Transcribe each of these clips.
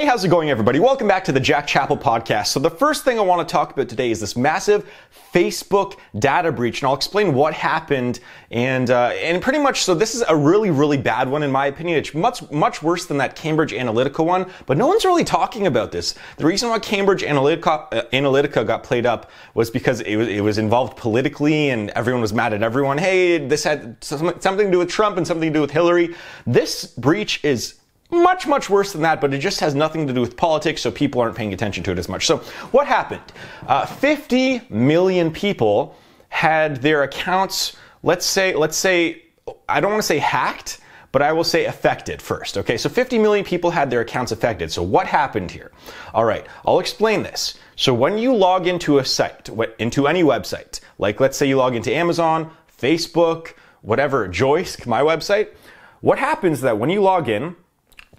Hey, how's it going, everybody? Welcome back to the Chapple podcast. So the first thing I want to talk about today is this massive Facebook data breach, and I'll explain what happened. And pretty much, so this is a really bad one in my opinion. It's much worse than that Cambridge Analytica one, but no one's really talking about this. The reason why Cambridge Analytica got played up was because it was involved politically, and everyone was mad at everyone. Hey, this had something to do with Trump and something to do with Hillary. This breach is much worse than that, but it just has nothing to do with politics, so people aren't paying attention to it as much. So what happened? 50 million people had their accounts, let's say, I don't want to say hacked, but I will say affected first. Okay, so 50 million people had their accounts affected. So what happened here? All right, I'll explain this. So when you log into a site, into any website, like let's say you log into Amazon, Facebook, whatever, Joisk, my website, what happens is that when you log in,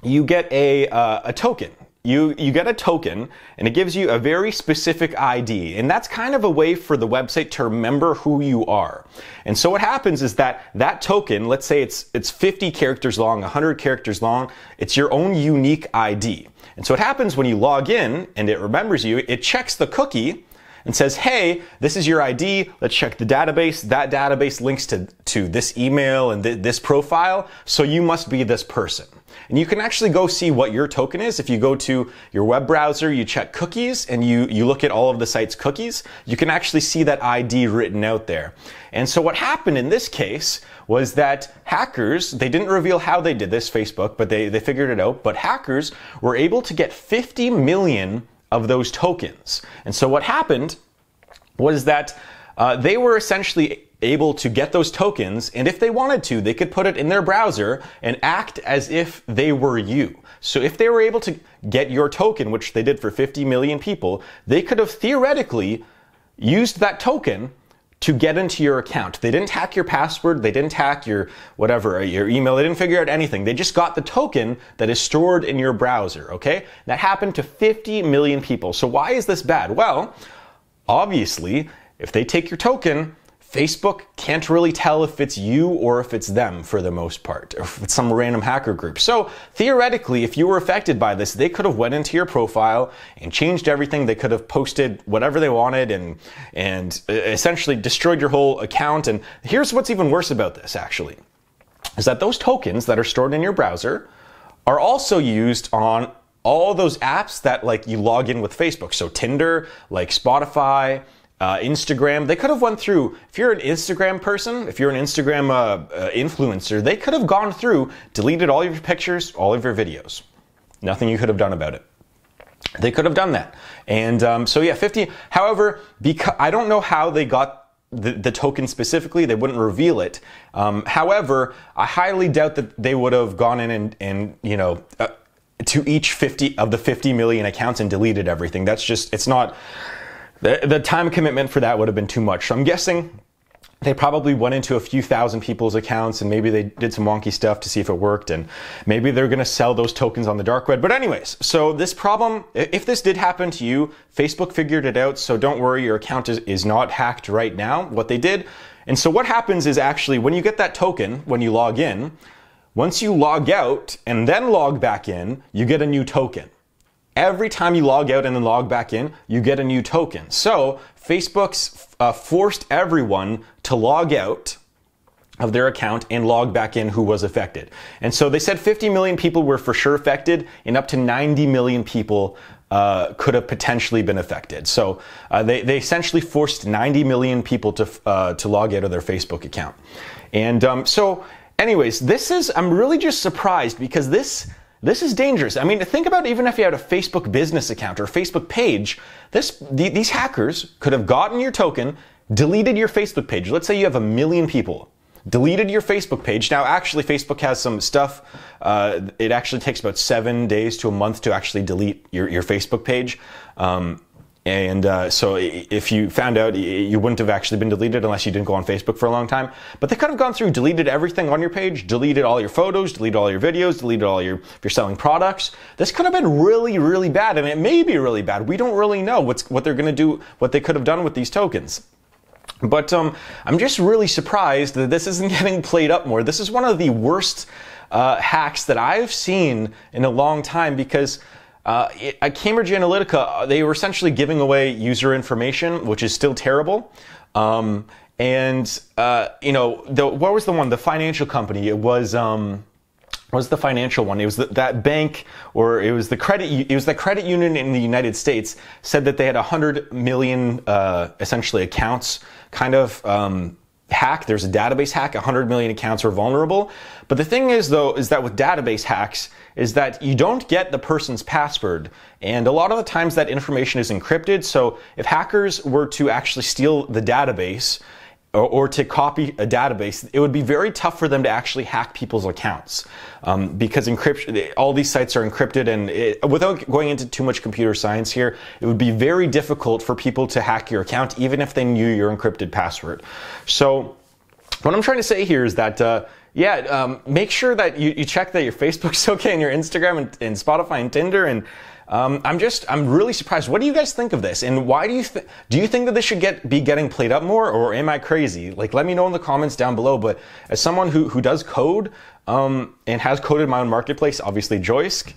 you get a token. You get a token, and it gives you a very specific ID, and that's kind of a way for the website to remember who you are. And so what happens is that token, let's say it's 50 characters long, 100 characters long, it's your own unique ID. And so what happens when you log in and it remembers you, it checks the cookie and says, hey, this is your ID, let's check the database. That database links to this email and this profile, so you must be this person. And you can actually go see what your token is. If you go to your web browser, you check cookies, and you look at all of the site's cookies, you can actually see that ID written out there. And so what happened in this case was that hackers, they didn't reveal how they did this, Facebook, but they figured it out, but hackers were able to get 50 million of those tokens. And so what happened was that they were essentially able to get those tokens, and if they wanted to, they could put it in their browser and act as if they were you. So if they were able to get your token, which they did for 50 million people, they could have theoretically used that token to get into your account. They didn't hack your password, they didn't hack your whatever, your email, they didn't figure out anything. They just got the token that is stored in your browser, okay? That happened to 50 million people. So why is this bad? Well, obviously, if they take your token, Facebook can't really tell if it's you or if it's them for the most part, or if it's some random hacker group. So theoretically, if you were affected by this, they could have went into your profile and changed everything. They could have posted whatever they wanted and essentially destroyed your whole account. And here's what's even worse about this, actually, is that those tokens that are stored in your browser are also used on all those apps that like you log in with Facebook. So Tinder, like Spotify, Instagram, they could have went through, if you're an Instagram person, if you're an Instagram influencer, they could have gone through, deleted all your pictures, all of your videos. Nothing you could have done about it. They could have done that. And so yeah, 50, however, because I don't know how they got the token specifically, they wouldn't reveal it. However, I highly doubt that they would have gone in and you know, to each 50 of the 50 million accounts and deleted everything. That's just, it's not, the time commitment for that would have been too much. So I'm guessing they probably went into a few thousand people's accounts and maybe they did some wonky stuff to see if it worked, and maybe they're going to sell those tokens on the dark web. But anyways, so this problem, if this did happen to you, Facebook figured it out, so don't worry, your account is not hacked right now, what they did. And so what happens is actually when you get that token, when you log in, once you log out and then log back in, you get a new token. Every time you log out and then log back in, you get a new token. So Facebook's forced everyone to log out of their account and log back in who was affected. And so they said 50 million people were for sure affected, and up to 90 million people could have potentially been affected. So they essentially forced 90 million people to log out of their Facebook account. And so anyways, I'm really just surprised because this is dangerous. I mean, think about even if you had a Facebook business account or a Facebook page, these hackers could have gotten your token, deleted your Facebook page. Let's say you have 1 million people, deleted your Facebook page. Now, actually, Facebook has some stuff. It actually takes about 7 days to a month to actually delete your Facebook page. So if you found out, you wouldn't have actually been deleted unless you didn't go on Facebook for a long time. But they could have gone through, deleted everything on your page, deleted all your photos, deleted all your videos, deleted all your, if you're selling products. This could have been really bad, and it may be really bad. We don't really know what they're going to do, what they could have done with these tokens. But I'm just really surprised that this isn't getting played up more. This is one of the worst hacks that I've seen in a long time because at Cambridge Analytica, they were essentially giving away user information, which is still terrible. What was the one? The financial company. It was the financial one. It was that bank, or it was the credit union in the United States said that they had 100 million essentially accounts kind of hacked. There's a database hack. 100 million accounts are vulnerable. But the thing is, though, is that with database hacks, is that you don't get the person's password. And a lot of the times that information is encrypted. So if hackers were to actually steal the database or to copy a database, it would be very tough for them to actually hack people's accounts because encryption, all these sites are encrypted, and without going into too much computer science here, it would be very difficult for people to hack your account even if they knew your encrypted password. So what I'm trying to say here is that make sure that you check that your Facebook's okay and your Instagram and Spotify and Tinder. And I'm really surprised. What do you guys think of this? And why do you think that this should be getting played up more, or am I crazy? Like, let me know in the comments down below. But as someone who does code and has coded my own marketplace, obviously Joisk,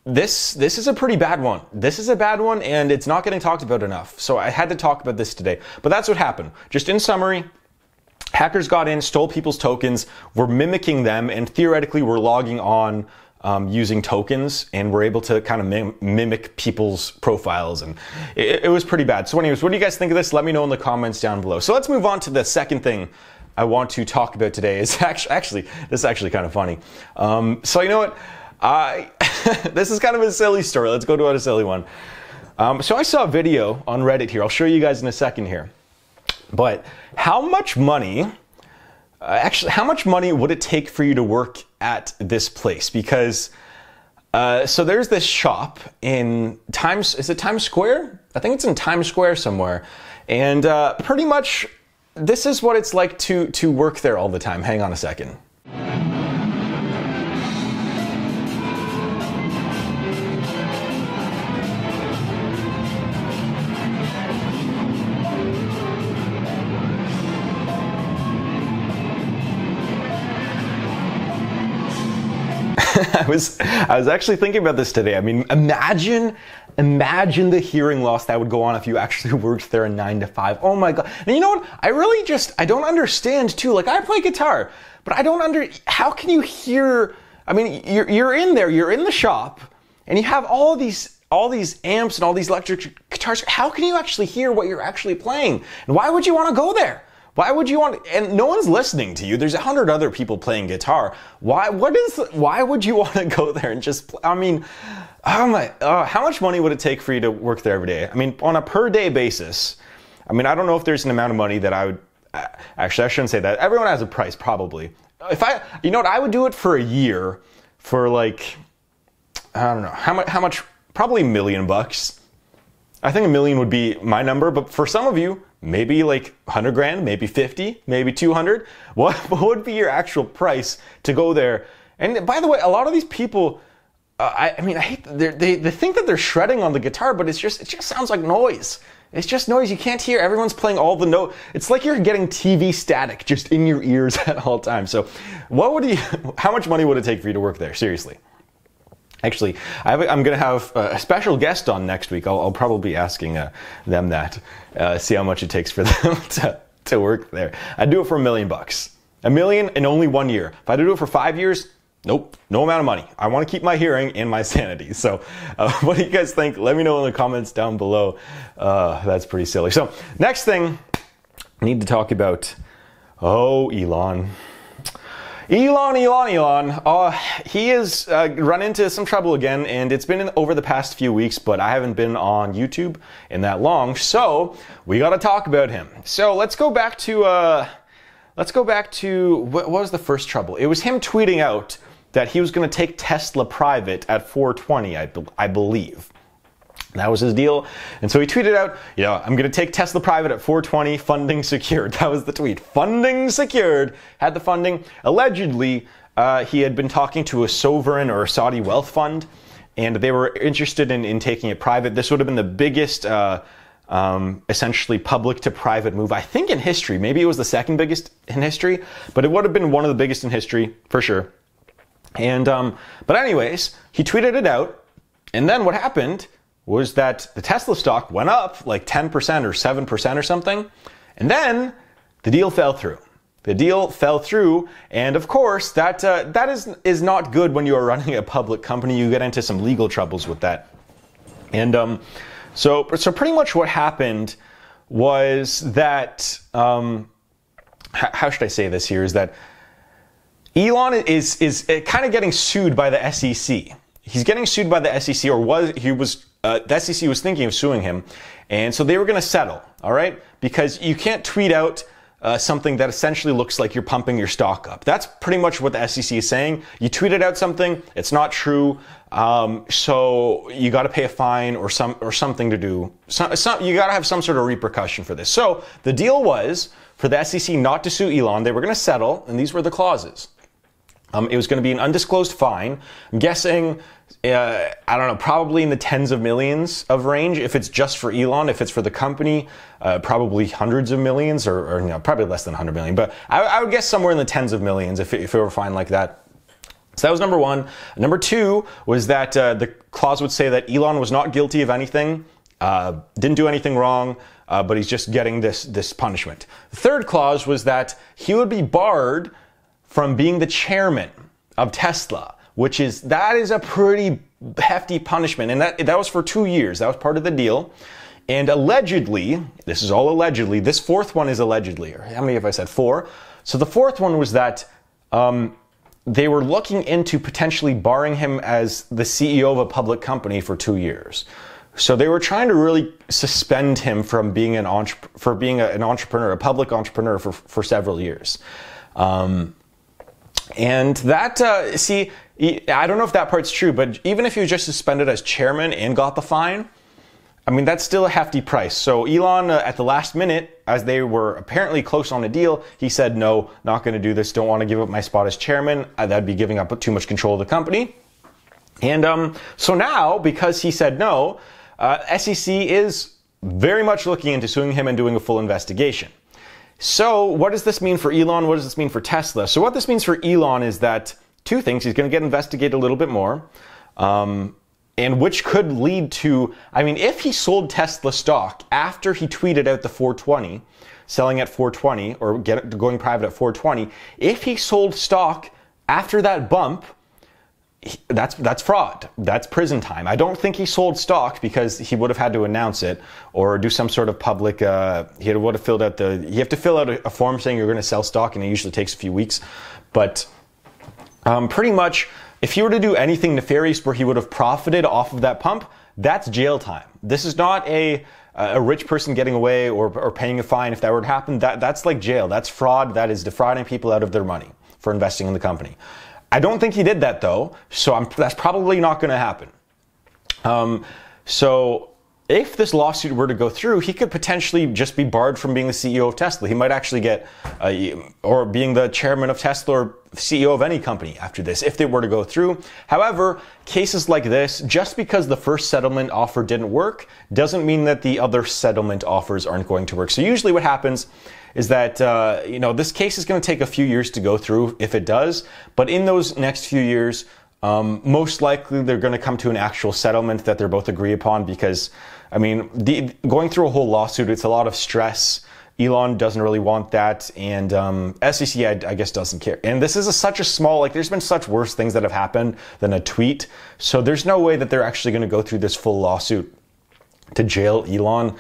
this is a pretty bad one. This is a bad one, and it's not getting talked about enough. So I had to talk about this today. But that's what happened. Just in summary, hackers got in, stole people's tokens, were mimicking them, and theoretically were logging on using tokens, and were able to kind of mimic people's profiles, and it was pretty bad. So anyways, what do you guys think of this? Let me know in the comments down below. So let's move on to the second thing I want to talk about today. Is actually this is actually kind of funny. So you know what? This is kind of a silly story. Let's go to a silly one. So I saw a video on Reddit here. I'll show you guys in a second here. But how much money would it take for you to work at this place? Because so there's this shop in is it Times Square? I think it's in Times Square somewhere. And pretty much this is what it's like to work there all the time. Hang on a second. I was actually thinking about this today. I mean, imagine the hearing loss that would go on if you actually worked there a 9 to 5. Oh my God. And you know what? I don't understand too. Like, I play guitar, but how can you hear? I mean, you're in there, you're in the shop, and you have all these amps and all these electric guitars. How can you actually hear what you're actually playing? And why would you want to go there? Why would you want? And no one's listening to you. There's 100 other people playing guitar. Why would you want to go there and just? I mean, how much money would it take for you to work there every day? I mean, on a per day basis. I mean, I don't know if there's an amount of money that I would. Actually, I shouldn't say that. Everyone has a price, probably. You know what? I would do it for a year for like, I don't know how much. Probably $1 million. I think $1 million would be my number, but for some of you, maybe like 100 grand, maybe 50, maybe 200. What would be your actual price to go there? And by the way, a lot of these people, I hate they think that they're shredding on the guitar, but it just sounds like noise. It's just noise. You can't hear. Everyone's playing all the notes. It's like you're getting TV static just in your ears at all times. So, how much money would it take for you to work there? Seriously. Actually, I'm going to have a special guest on next week. I'll probably be asking them that, see how much it takes for them to work there. I'd do it for $1 million. $1 million in only 1 year. If I had to do it for 5 years, nope, no amount of money. I want to keep my hearing and my sanity. So what do you guys think? Let me know in the comments down below. That's pretty silly. So next thing I need to talk about, Elon. Elon. He has run into some trouble again, and it's been over the past few weeks, but I haven't been on YouTube in that long, so we got to talk about him. So let's go back to what was the first trouble? It was him tweeting out that he was going to take Tesla private at 420, I believe. That was his deal. And so he tweeted out, I'm going to take Tesla private at 420, funding secured. That was the tweet. Funding secured. Had the funding. Allegedly, he had been talking to a sovereign or a Saudi wealth fund, and they were interested in taking it private. This would have been the biggest, essentially public to private move, I think, in history. Maybe it was the second biggest in history, but it would have been one of the biggest in history, for sure. And, but anyways, he tweeted it out. And then what happened was that the Tesla stock went up like 10% or 7% or something. And then the deal fell through. The deal fell through, and of course, that is not good when you are running a public company. You get into some legal troubles with that. And so pretty much what happened was that, how should I say this here, is that Elon is kind of getting sued by the SEC. He's getting sued by the SEC, the SEC was thinking of suing him, and so they were going to settle, all right? Because you can't tweet out something that essentially looks like you're pumping your stock up. That's pretty much what the SEC is saying. You tweeted out something, it's not true, so you got to pay a fine or something to do. You got to have some sort of repercussion for this. So the deal was for the SEC not to sue Elon. They were going to settle, and these were the clauses. It was going to be an undisclosed fine. I'm guessing, I don't know, probably in the tens of millions of range. If it's just for Elon, if it's for the company, probably hundreds of millions, or no, probably less than 100 million. But I would guess somewhere in the tens of millions if it were a fine like that. So that was number one. Number two was that the clause would say that Elon was not guilty of anything, didn't do anything wrong, but he's just getting this punishment. The third clause was that he would be barred from being the chairman of Tesla, that is a pretty hefty punishment. And that was for 2 years. That was part of the deal. And allegedly, this is all allegedly, this fourth one is allegedly, or how many have I said? 4. So the fourth one was that they were looking into potentially barring him as the CEO of a public company for 2 years. So they were trying to really suspend him from being an entrepreneur, a public entrepreneur for several years. And that, I don't know if that part's true, but even if he was just suspended as chairman and got the fine, I mean, that's still a hefty price. So Elon, at the last minute, as they were apparently close on a deal, he said, no, not going to do this. Don't want to give up my spot as chairman. That'd be giving up too much control of the company. And so now, because he said no, SEC is very much looking into suing him and doing a full investigation. So what does this mean for Elon? What does this mean for Tesla? So what this means for Elon is that 2 things. He's going to get investigated a little bit more, and which could lead to, I mean, if he sold Tesla stock after he tweeted out the 420, selling at 420 or going private at 420, if he sold stock after that bump, that's fraud. That's prison time. I don't think he sold stock because he would have had to announce it or do some sort of public, he would have filled out you have to fill out a form saying you're going to sell stock, and it usually takes a few weeks. But pretty much, if he were to do anything nefarious where he would have profited off of that pump, that's jail time. This is not a rich person getting away or paying a fine. If that were to happen, that's like jail. That's fraud. That is defrauding people out of their money for investing in the company. I don't think he did that though, so that's probably not going to happen. So if this lawsuit were to go through, he could potentially just be barred from being the CEO of Tesla. He might actually get, or being the chairman of Tesla or CEO of any company after this, if they were to go through. However, cases like this, just because the first settlement offer didn't work, doesn't mean that the other settlement offers aren't going to work. So usually what happens is that, this case is going to take a few years to go through if it does. But in those next few years, most likely they're going to come to an actual settlement that they're both agree upon because, I mean, going through a whole lawsuit, it's a lot of stress. Elon doesn't really want that, and SEC, I guess, doesn't care. And this is such a small, there's been such worse things that have happened than a tweet. So there's no way that they're actually going to go through this full lawsuit to jail Elon.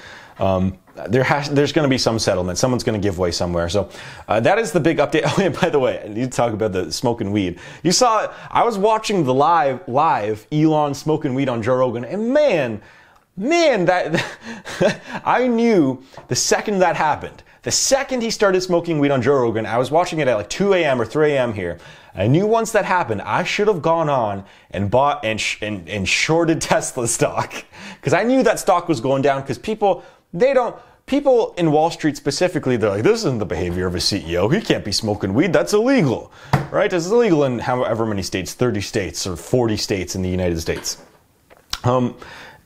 There's going to be some settlement. Someone's going to give way somewhere. So that is the big update. Oh, and by the way, I need to talk about the smoking weed. You saw, I was watching the live Elon smoking weed on Joe Rogan, and man, that I knew the second that happened. The second he started smoking weed on Joe Rogan, I was watching it at like 2 a.m. or 3 a.m. here. I knew once that happened, I should have gone on and bought and shorted Tesla stock because I knew that stock was going down because people in Wall Street specifically, they're like, this isn't the behavior of a CEO. He can't be smoking weed. That's illegal, right? It's illegal in however many states, 30 states or 40 states in the United States.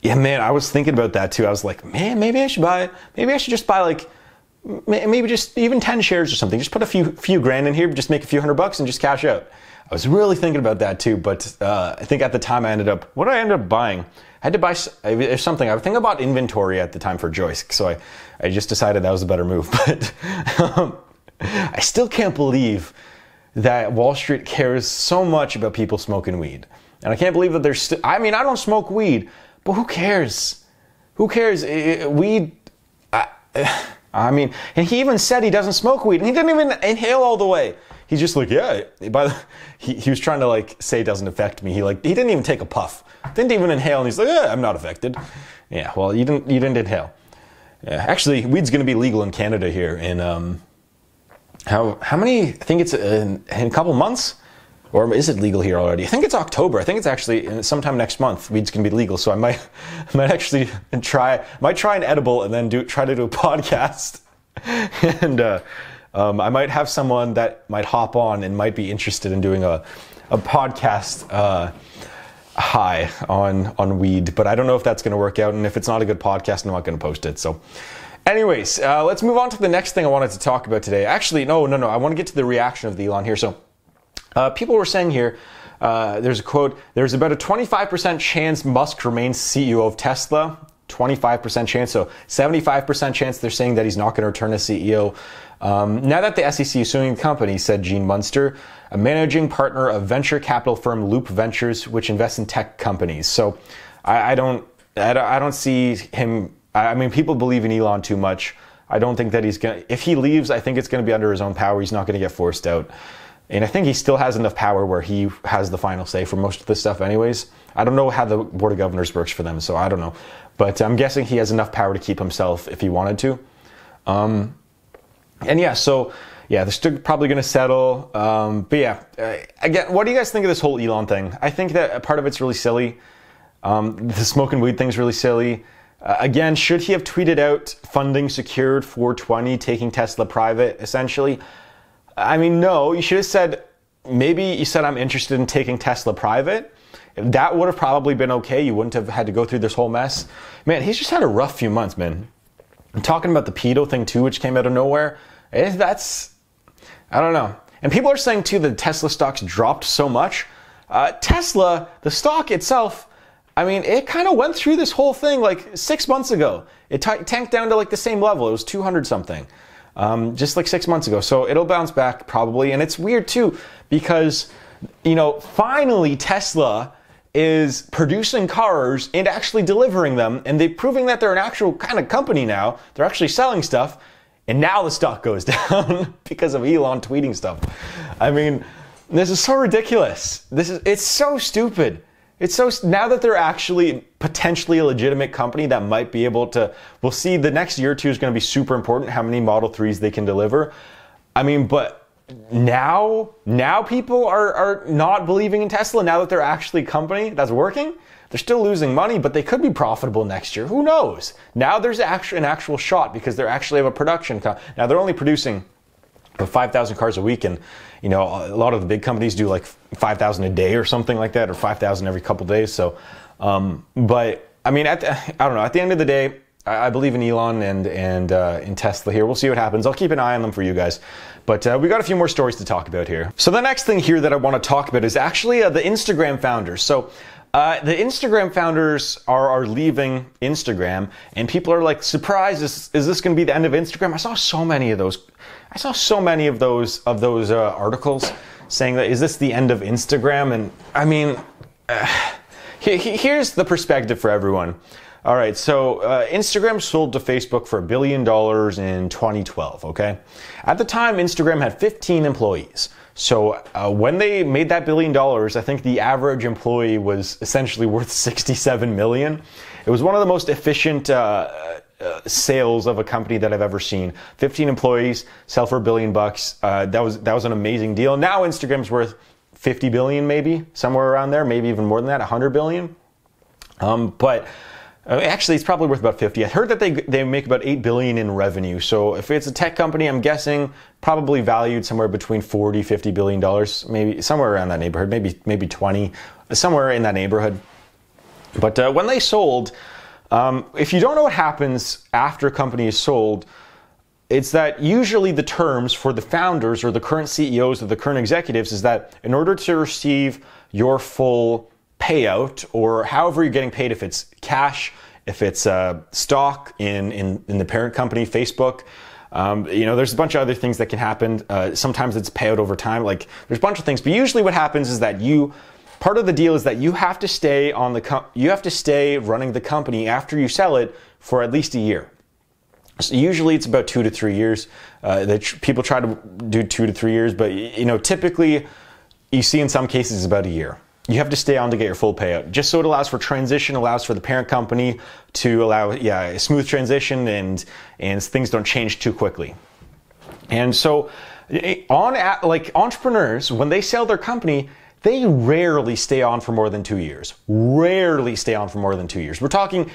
Yeah, man, I was thinking about that too. I was like, man, maybe I should just buy like maybe just even 10 shares or something. Just put a few grand in here, just make a few $100 and just cash out. I was really thinking about that too, but I think at the time what did I end up buying? I had to buy something. I think I bought inventory at the time for Joisk, so I just decided that was a better move. But I still can't believe that Wall Street cares so much about people smoking weed. And I can't believe that there's still, I mean, I don't smoke weed, but who cares? Who cares? Weed, I mean, and he even said he doesn't smoke weed, and he didn't even inhale all the way. He's just like, yeah, he was trying to like say it doesn't affect me. He didn't even take a puff. Didn't even inhale, and he's like, yeah, I'm not affected. Yeah, well, you didn't inhale. Yeah, actually, weed's going to be legal in Canada here in, how many, I think it's in a couple months? Or is it legal here already? I think it's October. I think it's actually sometime next month. Weed's gonna be legal, so I might actually try an edible and then try to do a podcast. And I might have someone that might hop on and might be interested in doing a podcast high on weed. But I don't know if that's gonna work out, and if it's not a good podcast, I'm not gonna post it. So, anyways, let's move on to the next thing I wanted to talk about today. Actually, no. I want to get to the reaction of the Elon here. So. People were saying here, there's a quote, there's about a 25% chance Musk remains CEO of Tesla. 25% chance, so 75% chance they're saying that he's not going to return as CEO. Now that the SEC is suing the company, said Gene Munster, a managing partner of venture capital firm Loop Ventures, which invests in tech companies. So I don't see him. I mean, people believe in Elon too much. I don't think that he's going to, if he leaves, I think it's going to be under his own power. He's not going to get forced out. And I think he still has enough power where he has the final say for most of this stuff anyways. I don't know how the Board of Governors works for them, so I don't know. But I'm guessing he has enough power to keep himself if he wanted to. And yeah, so yeah, they're still probably going to settle. But yeah, again, what do you guys think of this whole Elon thing? I think that a part of it's really silly. The smoking weed thing's really silly. Again, should he have tweeted out funding secured 420, taking Tesla private, essentially? I mean, no, you should have said, maybe you said, I'm interested in taking Tesla private. That would have probably been okay. You wouldn't have had to go through this whole mess. Man, he's just had a rough few months, man. I'm talking about the pedo thing too, which came out of nowhere. That's, I don't know. And people are saying too that Tesla stocks dropped so much. Tesla, the stock itself, I mean, it kind of went through this whole thing like 6 months ago. It tanked down to like the same level. It was 200 something. Just like 6 months ago. So it'll bounce back probably. And it's weird too, because, you know, finally Tesla is producing cars and actually delivering them. And they're proving that they're an actual kind of company now. They're actually selling stuff. And now the stock goes down because of Elon tweeting stuff. I mean, this is so ridiculous. It's so stupid. It's so, now that they're actually potentially a legitimate company that might be able to, we'll see the next year or two is going to be super important, how many Model 3s they can deliver. I mean, but now people are not believing in Tesla now that they're actually a company that's working. They're still losing money, but they could be profitable next year. Who knows? Now there's an actual shot because they actually have a production. Now they're only producing 5,000 cars a week, and you know, a lot of the big companies do like 5,000 a day or something like that, or 5,000 every couple days. So, but I mean, I don't know. At the end of the day, I believe in Elon and in Tesla here. We'll see what happens. I'll keep an eye on them for you guys. But we got a few more stories to talk about here. So the next thing here that I want to talk about is actually the Instagram founders. So the Instagram founders are leaving Instagram, and people are like, surprised, is this going to be the end of Instagram? I saw so many of those articles saying that, is this the end of Instagram? And I mean, here's the perspective for everyone. All right, so Instagram sold to Facebook for $1 billion in 2012, okay? At the time, Instagram had 15 employees. So when they made that $1 billion, I think the average employee was essentially worth 67 million. It was one of the most efficient sales of a company that I've ever seen. 15 employees, sell for $1 billion. That was an amazing deal. Now Instagram's worth 50 billion, maybe somewhere around there, maybe even more than that, 100 billion. But actually, it's probably worth about 50. I heard that they make about 8 billion in revenue. So if it's a tech company, I'm guessing probably valued somewhere between 40, 50 billion dollars, maybe somewhere around that neighborhood, maybe 20, somewhere in that neighborhood. But when they sold, if you don't know what happens after a company is sold, it's that usually the terms for the founders or the current CEOs or the current executives is that in order to receive your full payout, or however you're getting paid, if it's cash, if it's stock in the parent company, Facebook, there's a bunch of other things that can happen. Sometimes it's payout over time. Like there's a bunch of things, but usually what happens is that part of the deal is that you have to stay running the company after you sell it for at least a year. So usually it's about 2 to 3 years. People try to do 2 to 3 years, but typically you see in some cases about a year. You have to stay on to get your full payout, just so it allows for transition, allows for the parent company to allow a smooth transition, and things don't change too quickly. And so like entrepreneurs, when they sell their company, they rarely stay on for more than 2 years. Rarely stay on for more than 2 years. We're talking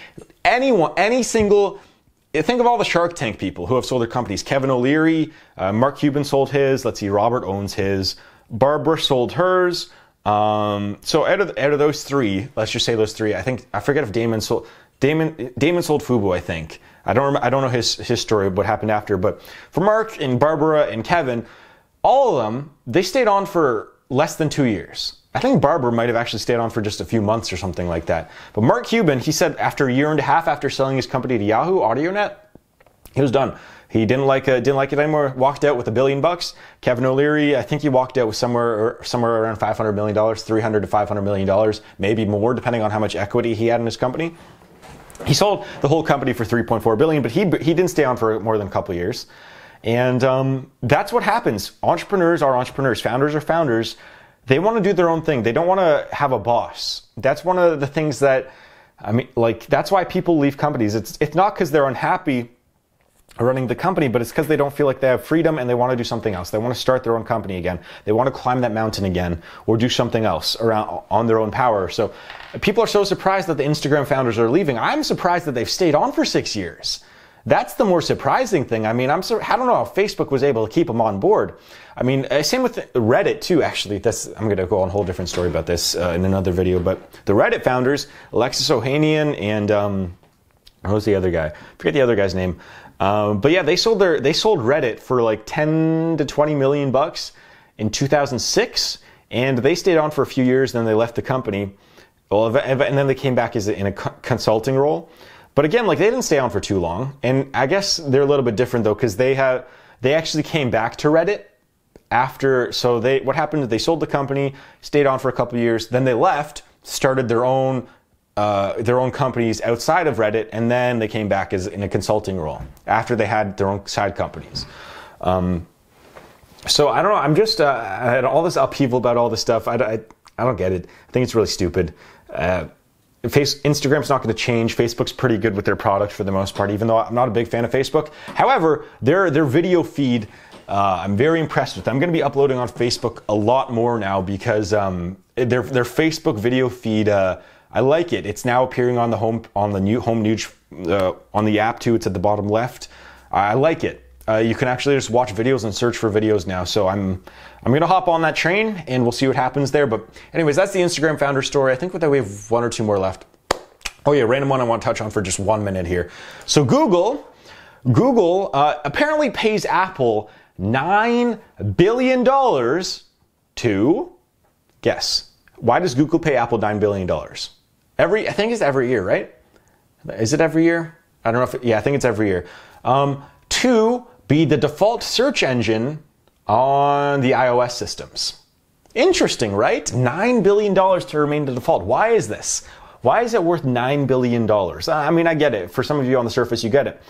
think of all the Shark Tank people who have sold their companies. Kevin O'Leary, Mark Cuban sold his. Let's see, Robert owns his. Barbara sold hers. So out of those three, let's just say those three. I forget if Damon sold Fubo. I think I don't know his story, what happened after. But for Mark and Barbara and Kevin, all of them, they stayed on for less than 2 years. I think Barbara might have actually stayed on for just a few months or something like that. But Mark Cuban, he said after a year and a half after selling his company to Yahoo AudioNet, he was done. He didn't like it anymore. Walked out with $1 billion. Kevin O'Leary, I think he walked out with somewhere around $500 million, $300 to $500 million, maybe more, depending on how much equity he had in his company. He sold the whole company for $3.4 billion, but he didn't stay on for more than a couple of years. And that's what happens. Entrepreneurs are entrepreneurs. Founders are founders. They want to do their own thing. They don't want to have a boss. That's one of the things that, that's why people leave companies. It's not because they're unhappy running the company, but it's because they don't feel like they have freedom and they want to do something else. They want to start their own company again. They want to climb that mountain again or do something else on their own power. So people are so surprised that the Instagram founders are leaving. I'm surprised that they've stayed on for 6 years. That's the more surprising thing. I don't know how Facebook was able to keep them on board. Same with Reddit too, actually. I'm going to go on a whole different story about this in another video. But the Reddit founders, Alexis Ohanian and what was the other guy? I forget the other guy's name. But yeah, they sold Reddit for like 10 to 20 million bucks in 2006, and they stayed on for a few years. Then they left the company. Well, and then they came back in a consulting role. But again, they didn't stay on for too long. And I guess they're a little bit different though, because they actually came back to Reddit after. So what happened is they sold the company, stayed on for a couple of years, then they left, started their own companies outside of Reddit, and then they came back in a consulting role after they had their own side companies. So I don't know. I'm just I had all this upheaval about all this stuff. I don't get it. I think it's really stupid. Instagram's not going to change. Facebook's pretty good with their product for the most part, even though I'm not a big fan of Facebook. However, their video feed, I'm very impressed with. I'm going to be uploading on Facebook a lot more now because their Facebook video feed. I like it. It's now appearing on the new home news, on the app too. It's at the bottom left. I like it. You can actually just watch videos and search for videos now. So I'm going to hop on that train and we'll see what happens there. But anyways, that's the Instagram founder story. I think that we have 1 or 2 more left. Oh yeah, random one I want to touch on for just 1 minute here. So Google apparently pays Apple $9 billion to, guess, why does Google pay Apple $9 billion? I think it's every year, right? Is it every year? I don't know I think it's every year. To be the default search engine on the iOS systems. Interesting, right? $9 billion to remain the default. Why is this? Why is it worth $9 billion? I get it. For some of you on the surface, you get it.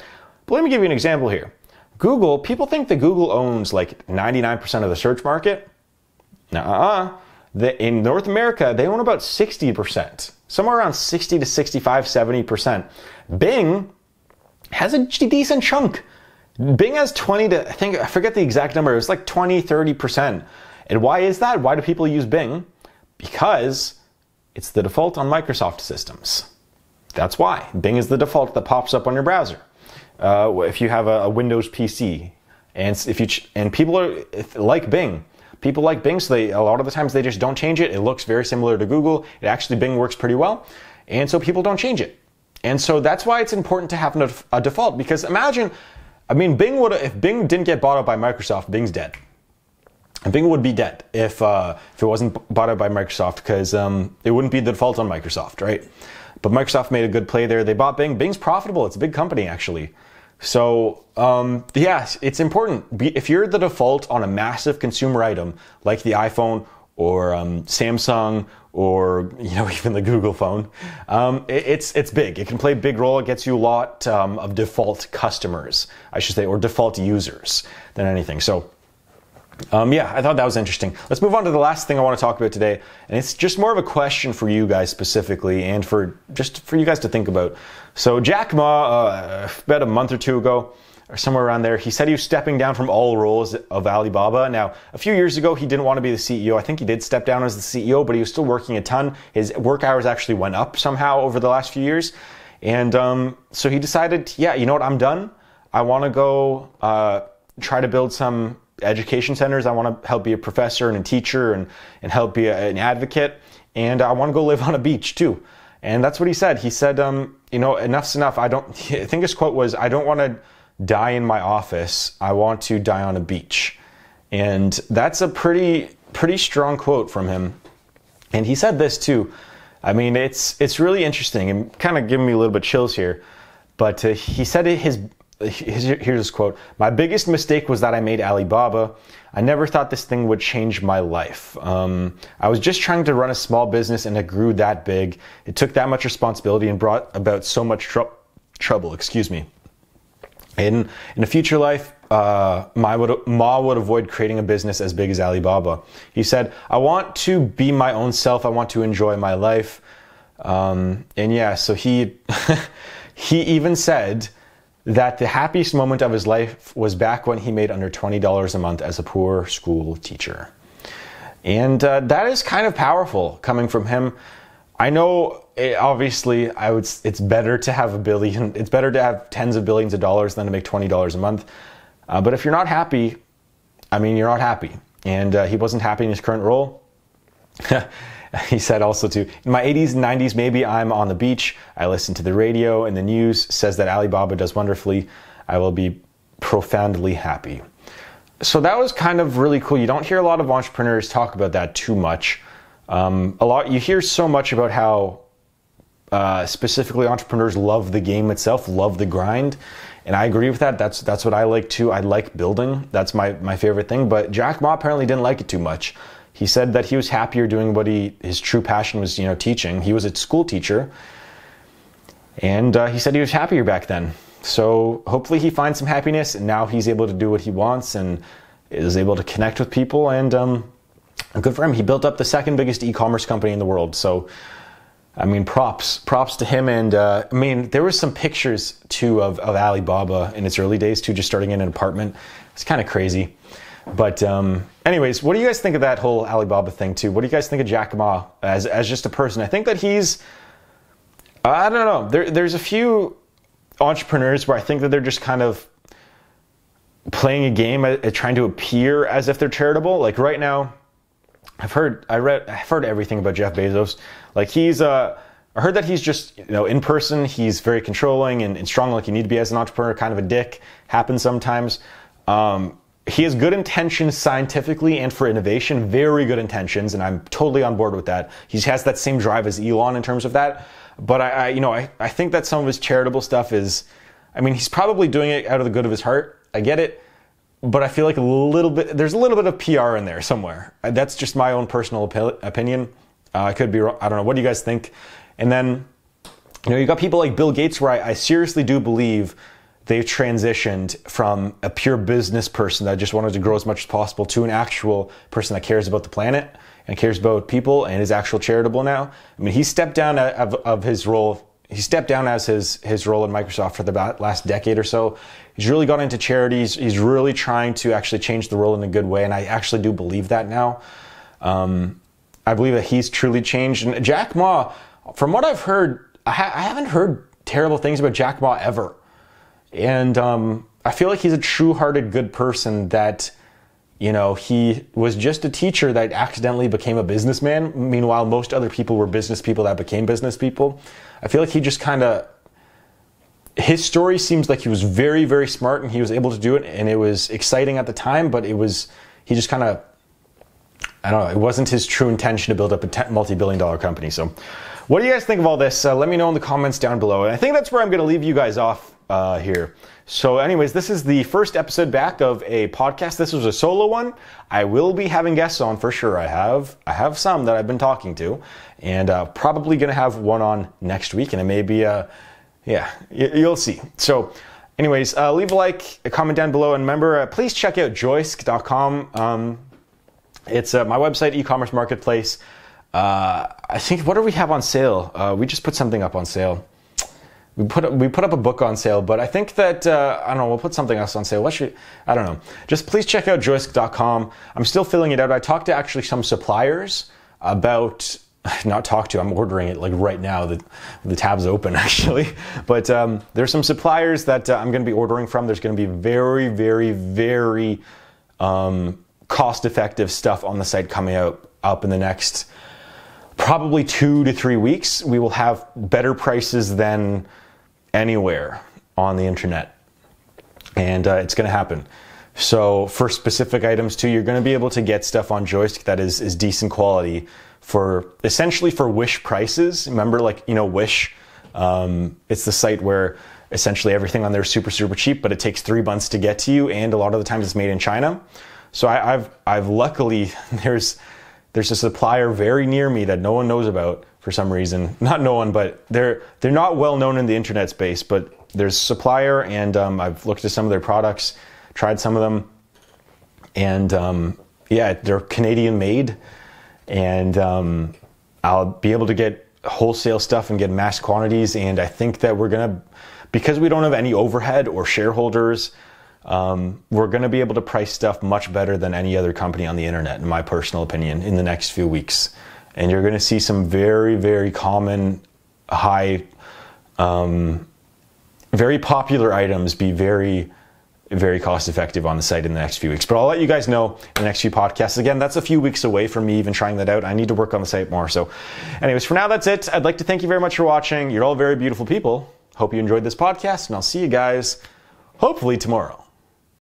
But let me give you an example here. Google, people think that Google owns 99% of the search market. In North America, they own about 60%. Somewhere around 60 to 65, 70%. Bing has a decent chunk. Bing has 20 to, I forget the exact number, it was 20, 30%. And why is that? Why do people use Bing? Because it's the default on Microsoft systems. That's why. Bing is the default that pops up on your browser. If you have a Windows PC. And people like Bing. People like Bing, so a lot of the times they just don't change it. It looks very similar to Google. Bing works pretty well. And so people don't change it. And so that's why it's important to have a default, because imagine I mean, if Bing didn't get bought out by Microsoft, Bing's dead. And Bing would be dead if it wasn't bought out by Microsoft, because it wouldn't be the default on Microsoft, right? But Microsoft made a good play there. They bought Bing. Bing's profitable. It's a big company, actually. So, yeah, it's important. If you're the default on a massive consumer item like the iPhone or Samsung or even the Google phone, it's big. It can play a big role. It gets you a lot of default customers, I should say, or default users than anything. So, yeah, I thought that was interesting. Let's move on to the last thing I want to talk about today, and it's just more of a question for you guys specifically, and for you guys to think about. So Jack Ma, about a month or two ago, or somewhere around there, he said he was stepping down from all roles of Alibaba. Now, a few years ago, he didn't want to be the CEO. I think he did step down as the CEO, but he was still working a ton. His work hours actually went up somehow over the last few years, and so he decided, yeah, you know what, I'm done. I want to go try to build some education centers. I want to help be a professor and a teacher and help be an advocate. And I want to go live on a beach too. And that's what he said. He said, enough's enough. I think his quote was, I don't want to die in my office. I want to die on a beach. And that's a pretty strong quote from him. And he said this too. I mean, it's really interesting and kind of giving me a little bit chills here. But he said here's his quote: "My biggest mistake was that I made Alibaba. I never thought this thing would change my life. I was just trying to run a small business and it grew that big. It took that much responsibility and brought about so much trouble. Excuse me. In a future life, Ma would avoid creating a business as big as Alibaba." He said, "I want to be my own self. I want to enjoy my life." And yeah, so he even said that the happiest moment of his life was back when he made under $20 a month as a poor school teacher. And that is kind of powerful coming from him. I know, obviously, it's better to have it's better to have tens of billions of dollars than to make $20 a month. But if you're not happy, I mean, you're not happy. And he wasn't happy in his current role. He said also too, "In my 80s and 90s, maybe I'm on the beach. I listen to the radio and the news says that Alibaba does wonderfully. I will be profoundly happy." So that was kind of really cool. You don't hear a lot of entrepreneurs talk about that too much. You hear so much about how specifically entrepreneurs love the game itself, love the grind. And I agree with that. That's what I like too. I like building. That's my favorite thing. But Jack Ma apparently didn't like it too much. He said that he was happier doing what his true passion was, teaching. He was a school teacher. And he said he was happier back then. So hopefully he finds some happiness, and now he's able to do what he wants and is able to connect with people. And good for him. He built up the second biggest e-commerce company in the world. So, I mean, props to him. And I mean, there were some pictures too of Alibaba in its early days too, just starting in an apartment. It's kind of crazy. But anyways, what do you guys think of that whole Alibaba thing too? What do you guys think of Jack Ma as just a person? I think that he's, I don't know. There's a few entrepreneurs where I think that they're just kind of playing a game at trying to appear as if they're charitable. Like right now, I've heard everything about Jeff Bezos. Like I heard that he's just, in person, he's very controlling and strong, like you need to be as an entrepreneur, kind of a dick, happens sometimes. He has good intentions scientifically and for innovation, very good intentions, and I'm totally on board with that. He has that same drive as Elon in terms of that. But I think that some of his charitable stuff is, I mean, he's probably doing it out of the good of his heart. I get it. But I feel like there's a little bit of PR in there somewhere. That's just my own personal opinion. I could be wrong. I don't know. What do you guys think? And then, you got people like Bill Gates, where I seriously do believe they've transitioned from a pure business person that just wanted to grow as much as possible to an actual person that cares about the planet and cares about people and is actual charitable now. I mean, he stepped down of his role. He stepped down as his role in Microsoft for the last decade or so. He's really gone into charities. He's really trying to actually change the world in a good way. And I actually do believe that now. I believe that he's truly changed. And Jack Ma, from what I've heard, I haven't heard terrible things about Jack Ma ever. And I feel like he's a true-hearted, good person that, he was just a teacher that accidentally became a businessman. Meanwhile, most other people were business people that became business people. I feel like he just kind of, his story seems like he was very, very smart and he was able to do it, and it was exciting at the time, but he just kind of, I don't know, it wasn't his true intention to build up a multi-billion-dollar company. So what do you guys think of all this? Let me know in the comments down below. And I think that's where I'm going to leave you guys off here. So anyways, this is the first episode back of a podcast. This was a solo one. I will be having guests on for sure. I have some that I've been talking to, and probably going to have one on next week, and it may be yeah, you'll see. So anyways, leave a like, a comment down below, and remember, please check out joisk.com. It's my website, e-commerce marketplace. I think, what do we have on sale? We just put something up on sale. We put up a book on sale, but I think that, I don't know, we'll put something else on sale. I don't know. Just please check out joisk.com. I'm still filling it out. I talked to actually some suppliers about, I'm ordering it like right now. The tab's open actually. But there's some suppliers that I'm going to be ordering from. There's going to be very, very, very cost-effective stuff on the site coming up in the next probably 2 to 3 weeks. We will have better prices than anywhere on the internet, and it's going to happen. So for specific items too, you're going to be able to get stuff on Joisk that is decent quality for essentially for Wish prices. Remember, like, you know, Wish, it's the site where essentially everything on there is super, super cheap, but it takes 3 months to get to you, and a lot of the times it's made in China. So I've luckily, there's a supplier very near me that no one knows about for some reason. Not no one, but they're not well known in the internet space, but there's a supplier, and I've looked at some of their products, tried some of them, and yeah, they're Canadian made, and I'll be able to get wholesale stuff and get mass quantities, and I think that we're gonna, because we don't have any overhead or shareholders, we're going to be able to price stuff much better than any other company on the internet, in my personal opinion, in the next few weeks. And you're going to see some very, very common, high, very popular items be very, very cost effective on the site in the next few weeks. But I'll let you guys know in the next few podcasts. Again, that's a few weeks away from me even trying that out. I need to work on the site more. So anyways, for now, that's it. I'd like to thank you very much for watching. You're all very beautiful people. Hope you enjoyed this podcast, and I'll see you guys hopefully tomorrow.